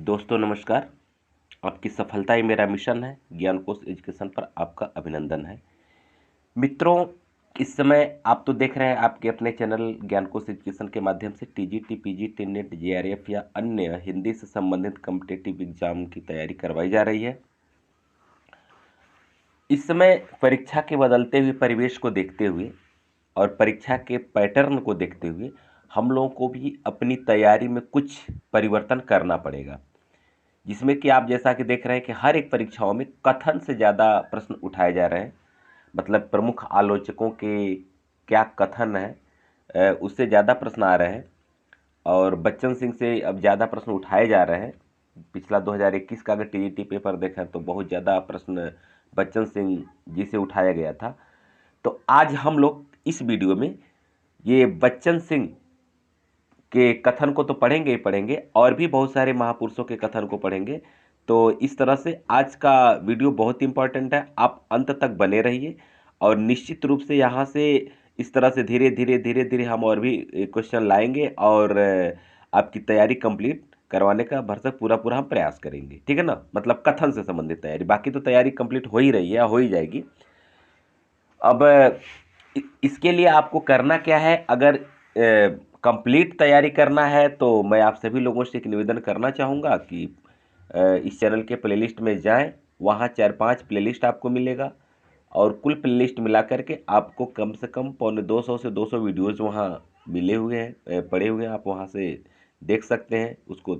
दोस्तों नमस्कार। आपकी सफलता ही मेरा मिशन है। ज्ञान कोश एजुकेशन पर आपका अभिनंदन है। मित्रों, इस समय आप तो देख रहे हैं आपके अपने चैनल ज्ञान कोश एजुकेशन के माध्यम से टीजीटी, पीजीटी, नेट, जेआरएफ या अन्य हिंदी से संबंधित कॉम्पिटिटिव एग्जाम की तैयारी करवाई जा रही है। इस समय परीक्षा के बदलते हुए परिवेश को देखते हुए और परीक्षा के पैटर्न को देखते हुए हम लोगों को भी अपनी तैयारी में कुछ परिवर्तन करना पड़ेगा, जिसमें कि आप जैसा कि देख रहे हैं कि हर एक परीक्षाओं में कथन से ज़्यादा प्रश्न उठाए जा रहे हैं। मतलब प्रमुख आलोचकों के क्या कथन है उससे ज़्यादा प्रश्न आ रहे हैं और बच्चन सिंह से अब ज़्यादा प्रश्न उठाए जा रहे हैं। पिछला 2021 का अगर टीईटी पेपर देखें तो बहुत ज़्यादा प्रश्न बच्चन सिंह जी से उठाया गया था। तो आज हम लोग इस वीडियो में ये बच्चन सिंह के कथन को तो पढ़ेंगे ही पढ़ेंगे और भी बहुत सारे महापुरुषों के कथन को पढ़ेंगे। तो इस तरह से आज का वीडियो बहुत इंपॉर्टेंट है, आप अंत तक बने रहिए और निश्चित रूप से यहाँ से इस तरह से धीरे धीरे हम और भी क्वेश्चन लाएंगे और आपकी तैयारी कंप्लीट करवाने का भरसक पूरा हम प्रयास करेंगे। ठीक है ना? मतलब कथन से संबंधित तैयारी, बाकी तो तैयारी कंप्लीट हो ही रही है, हो ही जाएगी। अब इसके लिए आपको करना क्या है? अगर कंप्लीट तैयारी करना है तो मैं आप सभी लोगों से एक निवेदन करना चाहूँगा कि इस चैनल के प्लेलिस्ट में जाएं। वहाँ 4-5 प्लेलिस्ट आपको मिलेगा और कुल प्लेलिस्ट मिला करके आपको कम से कम 250 से 200 वीडियोज़ वहाँ मिले हुए हैं, पड़े हुए हैं। आप वहाँ से देख सकते हैं, उसको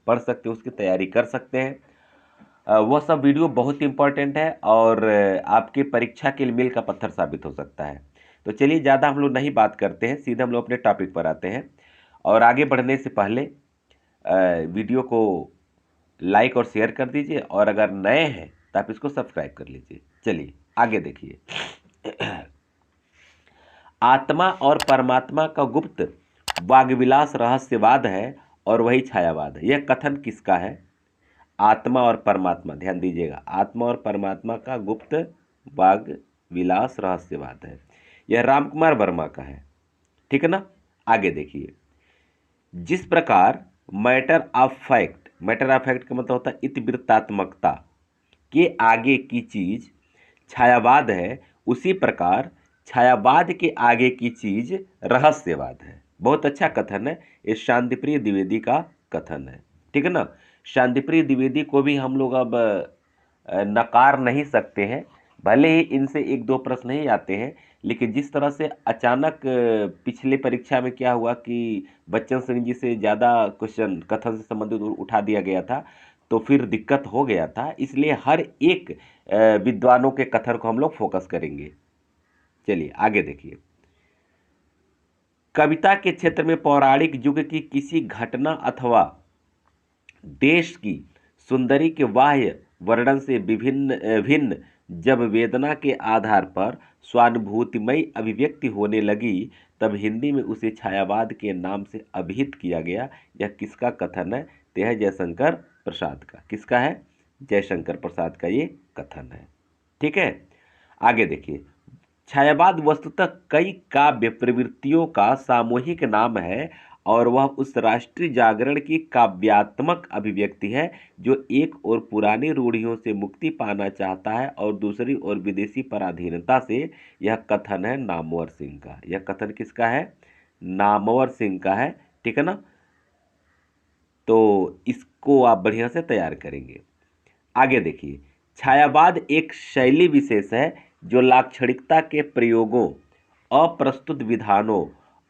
पढ़ सकते हैं, उसकी तैयारी कर सकते हैं। वह सब वीडियो बहुत इंपॉर्टेंट है और आपके परीक्षा के लिए मील का पत्थर साबित हो सकता है। तो चलिए ज़्यादा हम लोग नहीं बात करते हैं, सीधे हम लोग अपने टॉपिक पर आते हैं। और आगे बढ़ने से पहले वीडियो को लाइक और शेयर कर दीजिए और अगर नए हैं तो आप इसको सब्सक्राइब कर लीजिए। चलिए आगे देखिए। आत्मा और परमात्मा का गुप्त वाग्विलास रहस्यवाद है और वही छायावाद है। यह कथन किसका है? आत्मा और परमात्मा, ध्यान दीजिएगा, आत्मा और परमात्मा का गुप्त वाग विलास रहस्यवाद है। यह रामकुमार वर्मा का है। ठीक है ना? आगे देखिए। जिस प्रकार मैटर ऑफ फैक्ट का मतलब होता है इतिवृत्तात्मकता के आगे की चीज छायावाद है, उसी प्रकार छायावाद के आगे की चीज रहस्यवाद है। बहुत अच्छा कथन है, ये शांतिप्रिय द्विवेदी का कथन है। ठीक है ना? शांतिप्रिय द्विवेदी को भी हम लोग अब नकार नहीं सकते हैं, भले ही इनसे 1-2 प्रश्न ही आते हैं, लेकिन जिस तरह से अचानक पिछले परीक्षा में क्या हुआ कि बच्चन सिंह जी से ज़्यादा क्वेश्चन कथन से संबंधित उठा दिया गया था, तो फिर दिक्कत हो गया था। इसलिए हर एक विद्वानों के कथन को हम लोग फोकस करेंगे। चलिए आगे देखिए। कविता के क्षेत्र में पौराणिक युग की किसी घटना अथवा देश की सुंदरी के बाह्य वर्णन से भिन्न जब वेदना के आधार पर स्वानुभूतिमय अभिव्यक्ति होने लगी, तब हिंदी में उसे छायावाद के नाम से अभिहित किया गया। यह किसका कथन है? तो यह जयशंकर प्रसाद का। किसका है? जयशंकर प्रसाद का ये कथन है। ठीक है, आगे देखिए। छायावाद वस्तुतः कई काव्य प्रवृत्तियों का सामूहिक नाम है और वह उस राष्ट्रीय जागरण की काव्यात्मक अभिव्यक्ति है जो एक ओर पुरानी रूढ़ियों से मुक्ति पाना चाहता है और दूसरी ओर विदेशी पराधीनता से। यह कथन है नामवर सिंह का। यह कथन किसका है? नामवर सिंह का है। ठीक है ना? तो इसको आप बढ़िया से तैयार करेंगे। आगे देखिए। छायावाद एक शैली विशेष है जो लाक्षणिकता के प्रयोगों, अप्रस्तुत विधानों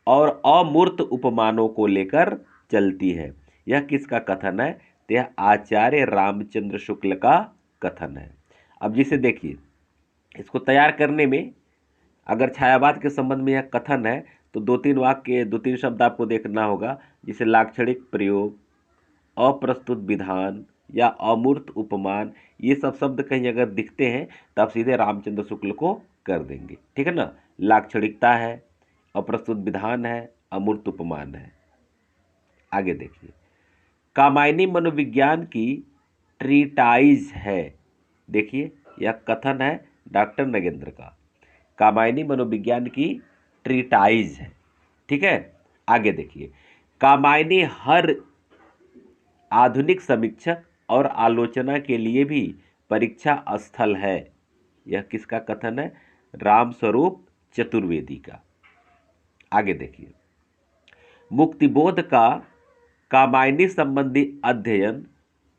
और अमूर्त उपमानों को लेकर चलती है। यह किसका कथन है? तो यह आचार्य रामचंद्र शुक्ल का कथन है। अब जिसे देखिए, इसको तैयार करने में अगर छायावाद के संबंध में यह कथन है तो 2-3 वाक्य, 2-3 शब्द आपको देखना होगा, जिसे लाक्षणिक प्रयोग, अप्रस्तुत विधान या अमूर्त उपमान, ये सब शब्द कहीं अगर दिखते हैं तो आप सीधे रामचंद्र शुक्ल को कर देंगे। ठीक है ना? लाक्षणिकता है, अप्रस्तुत विधान है, अमूर्त उपमान है। आगे देखिए। कामायनी मनोविज्ञान की ट्रीटाइज है। देखिए, यह कथन है डॉक्टर नगेंद्र का। कामायनी मनोविज्ञान की ट्रीटाइज है। ठीक है, आगे देखिए। कामायनी हर आधुनिक समीक्षक और आलोचना के लिए भी परीक्षा स्थल है। यह किसका कथन है? रामस्वरूप चतुर्वेदी का। आगे देखिए, मुक्तिबोध का कामायनी संबंधी अध्ययन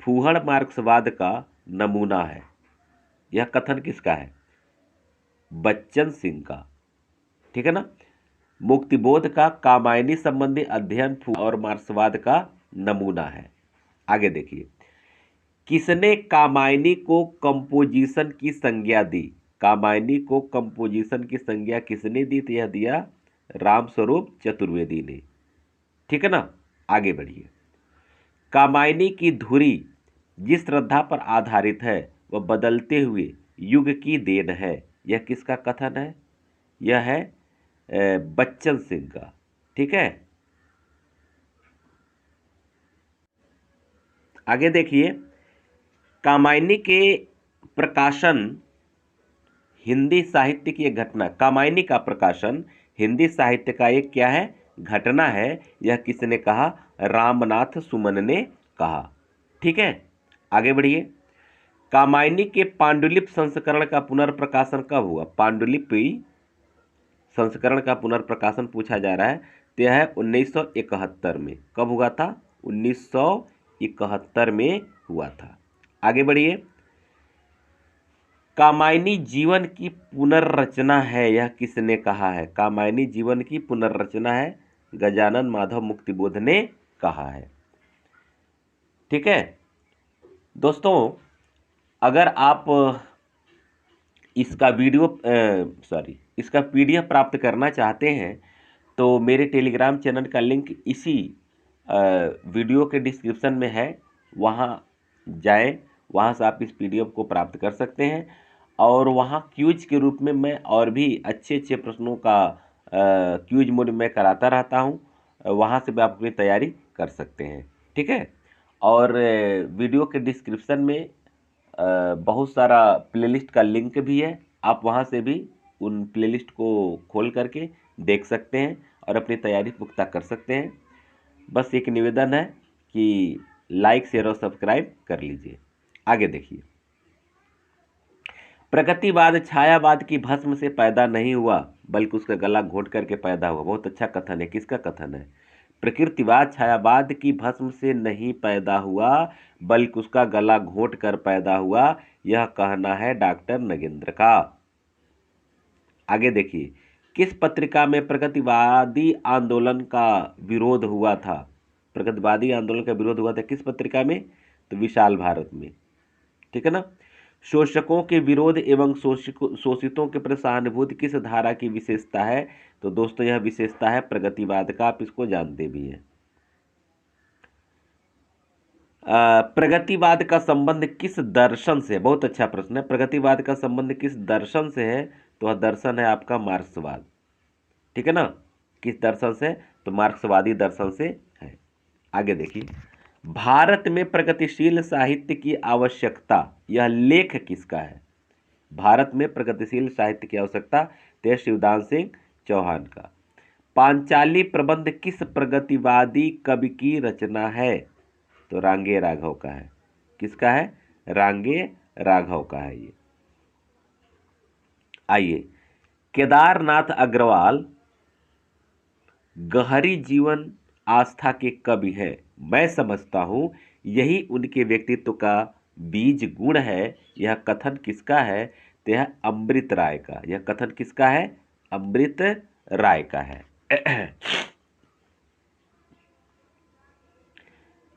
फूहड़ मार्क्सवाद का नमूना है। यह कथन किसका है? बच्चन सिंह का। ठीक है ना। मुक्तिबोध का कामायनी संबंधी अध्ययन और मार्क्सवाद का नमूना है। आगे देखिए, किसने कामायनी को कंपोजिशन की संज्ञा दी? कामायनी को कंपोजिशन की संज्ञा किसने दी? तो यह दिया रामस्वरूप चतुर्वेदी ने। ठीक है ना। आगे बढ़िए, कामायनी की धुरी जिस श्रद्धा पर आधारित है वह बदलते हुए युग की देन है। यह किसका कथन है? यह है बच्चन सिंह का। ठीक है। आगे देखिए, कामायनी के प्रकाशन हिंदी साहित्य की एक घटना। कामायनी का प्रकाशन हिंदी साहित्य का एक क्या है? घटना है। यह किसने कहा? रामनाथ सुमन ने कहा। ठीक है। आगे बढ़िए, कामायनी के पांडुलिपि संस्करण का पुनर्प्रकाशन कब हुआ? पांडुलिपि संस्करण का पुनर्प्रकाशन पूछा जा रहा है, तो यह है 1971 में। कब हुआ था? 1971 में हुआ था। आगे बढ़िए, कामायनी जीवन की पुनर्रचना है। यह किसने कहा है? कामायनी जीवन की पुनर्रचना है, गजानन माधव मुक्तिबोध ने कहा है। ठीक है दोस्तों, अगर आप इसका इसका PDF प्राप्त करना चाहते हैं तो मेरे टेलीग्राम चैनल का लिंक इसी वीडियो के डिस्क्रिप्शन में है। वहाँ जाएं, वहाँ से आप इस PDF को प्राप्त कर सकते हैं। और वहाँ क्यूज के रूप में मैं और भी अच्छे अच्छे प्रश्नों का क्यूज मोड में कराता रहता हूँ। वहाँ से भी आप अपनी तैयारी कर सकते हैं। ठीक है। और वीडियो के डिस्क्रिप्शन में बहुत सारा प्लेलिस्ट का लिंक भी है। आप वहाँ से भी उन प्लेलिस्ट को खोल करके देख सकते हैं और अपनी तैयारी पुख्ता कर सकते हैं। बस एक निवेदन है कि लाइक, शेयर और सब्सक्राइब कर लीजिए। आगे देखिए, प्रगतिवाद छायावाद की भस्म से पैदा नहीं हुआ बल्कि उसका गला घोट करके पैदा हुआ। बहुत अच्छा कथन है। किसका कथन है? प्रकृतिवाद छायावाद की भस्म से नहीं पैदा हुआ बल्कि उसका गला घोट कर पैदा हुआ। यह कहना है डॉक्टर नगेंद्र का। आगे देखिए, किस पत्रिका में प्रगतिवादी आंदोलन का विरोध हुआ था? प्रगतिवादी आंदोलन का विरोध हुआ था किस पत्रिका में? तो विशाल भारत में। ठीक है ना। शोषकों के विरोध एवं शोषितों के प्रति सहानुभूति किस धारा की विशेषता है? तो दोस्तों यह विशेषता है प्रगतिवाद का। आप इसको जानते भी हैं। प्रगतिवाद का संबंध किस दर्शन से? बहुत अच्छा प्रश्न है। प्रगतिवाद का संबंध किस दर्शन से है? तो वह दर्शन है आपका मार्क्सवाद। ठीक है ना। किस दर्शन से? तो मार्क्सवादी दर्शन से है। आगे देखिए, भारत में प्रगतिशील साहित्य की आवश्यकता, यह लेख किसका है? भारत में प्रगतिशील साहित्य की आवश्यकता, तो शिवदान सिंह चौहान का। पांचाली प्रबंध किस प्रगतिवादी कवि की रचना है? तो रांगे राघव का है। किसका है? रांगे राघव का है ये। आइए, केदारनाथ अग्रवाल गहरी जीवन आस्था के कवि हैं। मैं समझता हूं यही उनके व्यक्तित्व का बीज गुण है। यह कथन किसका है? तो यह अमृत राय का। यह कथन किसका है? अमृत राय का है।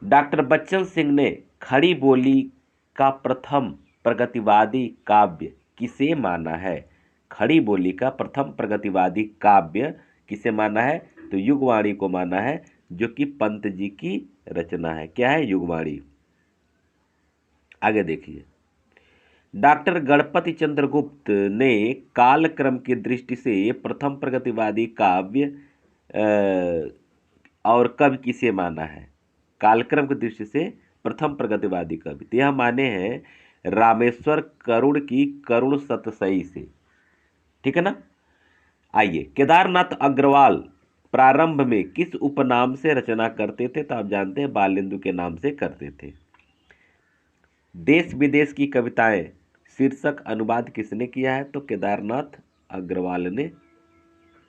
डॉक्टर बच्चन सिंह ने खड़ी बोली का प्रथम प्रगतिवादी काव्य किसे माना है? खड़ी बोली का प्रथम प्रगतिवादी काव्य किसे माना है? तो युगवाणी को माना है, जो कि पंत जी की रचना है। क्या है? युगवाणी। आगे देखिए, डॉक्टर गणपति चंद्रगुप्त ने कालक्रम की दृष्टि से प्रथम प्रगतिवादी काव्य और कवि किसे माना है? कालक्रम की दृष्टि से प्रथम प्रगतिवादी कवि तो यह माने हैं रामेश्वर करुण की करुण सतसई से। ठीक है ना। आइए, केदारनाथ अग्रवाल प्रारंभ में किस उपनाम से रचना करते थे? तो आप जानते हैं बालेंदु के नाम से करते थे। देश विदेश की कविताएं शीर्षक अनुवाद किसने किया है? तो केदारनाथ अग्रवाल ने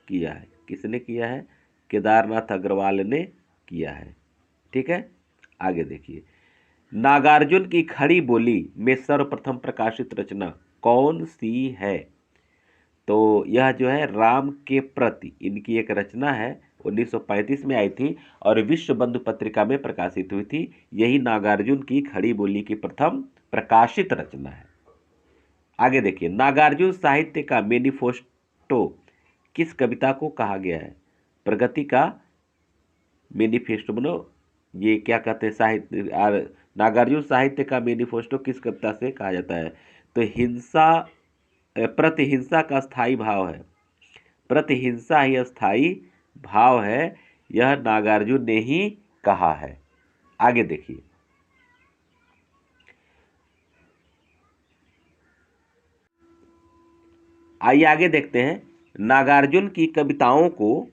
किया है। किसने किया है? केदारनाथ अग्रवाल ने किया है। ठीक है, आगे देखिए। नागार्जुन की खड़ी बोली में सर्वप्रथम प्रकाशित रचना कौन सी है? तो यह जो है राम के प्रति इनकी एक रचना है, 1935 में आई थी और विश्व बंधु पत्रिका में प्रकाशित हुई थी। यही नागार्जुन की खड़ी बोली की प्रथम प्रकाशित रचना है। आगे देखिए, नागार्जुन साहित्य का मैनिफेस्टो किस कविता को कहा गया है? प्रगति का मैनिफेस्टो बनो, ये क्या कहते हैं साहित्य, नागार्जुन साहित्य का मैनिफेस्टो किस कविता से कहा जाता है? तो हिंसा प्रतिहिंसा का स्थायी भाव है। प्रतिहिंसा ही स्थायी भाव है, यह नागार्जुन ने ही कहा है। आगे देखिए, आइए आगे देखते हैं। नागार्जुन की कविताओं को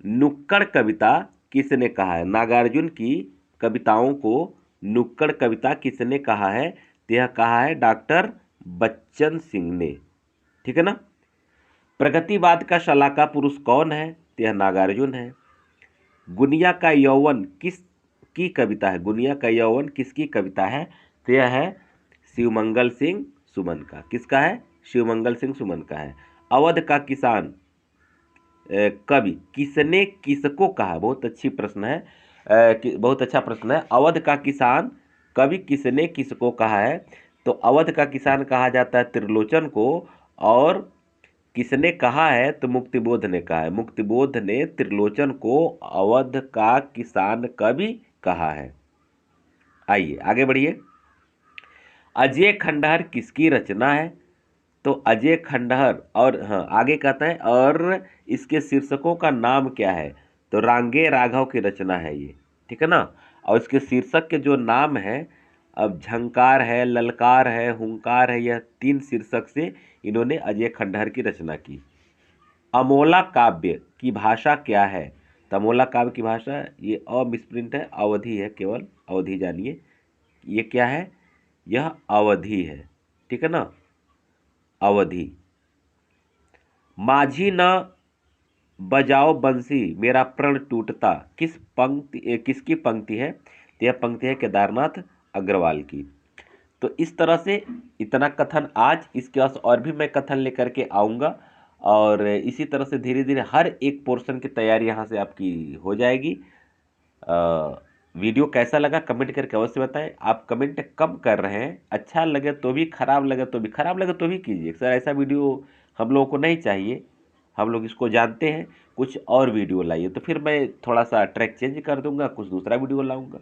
नुक्कड़ कविता किसने कहा है? नागार्जुन की कविताओं को नुक्कड़ कविता किसने कहा है? तो यह कहा है डॉक्टर बच्चन सिंह ने। ठीक है ना। प्रगतिवाद का शलाका पुरुष कौन है? तो यह नागार्जुन है। गुनिया का यौवन किसकी कविता है? गुनिया का यौवन किसकी कविता है? तो यह है शिवमंगल सिंह सुमन का। किसका है? शिवमंगल सिंह सुमन का है। अवध का किसान कवि किसने किसको कहा? बहुत अच्छी प्रश्न है, बहुत अच्छा प्रश्न है। अवध का किसान कवि किसने किसको कहा है? तो अवध का किसान कहा जाता है त्रिलोचन को, और किसने कहा है? तो मुक्तिबोध ने कहा है। मुक्तिबोध ने त्रिलोचन को अवध का किसान कवि कहा है। आइए आगे बढ़िए। अजय खंडहर किसकी रचना है? तो अजय खंडहर, और हाँ आगे कहता है और इसके शीर्षकों का नाम क्या है? तो रांगे राघव की रचना है ये। ठीक है ना। और इसके शीर्षक के जो नाम है, अब झंकार है, ललकार है, हुंकार है, यह 3 शीर्षक से इन्होंने अजय खंडहर की रचना की। अमोला काव्य की भाषा क्या है? तो अमोला काव्य की भाषा ये अमिसप्रिंट है, अवधि है, केवल अवधि जानिए। ये क्या है? यह अवधि है। ठीक है ना, अवधि। माझी न बजाओ बंसी मेरा प्रण टूटता किसकी पंक्ति है? तो यह पंक्ति है केदारनाथ अग्रवाल की। तो इस तरह से इतना कथन आज, इसके पास और भी मैं कथन लेकर के आऊँगा, और इसी तरह से धीरे धीरे हर एक पोर्शन की तैयारी यहाँ से आपकी हो जाएगी। वीडियो कैसा लगा कमेंट करके अवश्य बताएं। आप कमेंट कम कर रहे हैं, अच्छा लगे तो भी, खराब लगे तो भी, खराब लगे तो भी कीजिए सर, ऐसा वीडियो हम लोगों को नहीं चाहिए। हम लोग इसको जानते हैं, कुछ और वीडियो लाइए, तो फिर मैं थोड़ा सा ट्रैक चेंज कर दूंगा, कुछ दूसरा वीडियो लाऊंगा।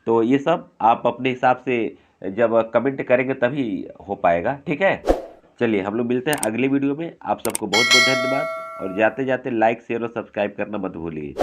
तो ये सब आप अपने हिसाब से जब कमेंट करेंगे तभी हो पाएगा। ठीक है, चलिए हम लोग मिलते हैं अगले वीडियो में। आप सबको बहुत बहुत धन्यवाद, और जाते जाते लाइक शेयर और सब्सक्राइब करना मत भूलिए।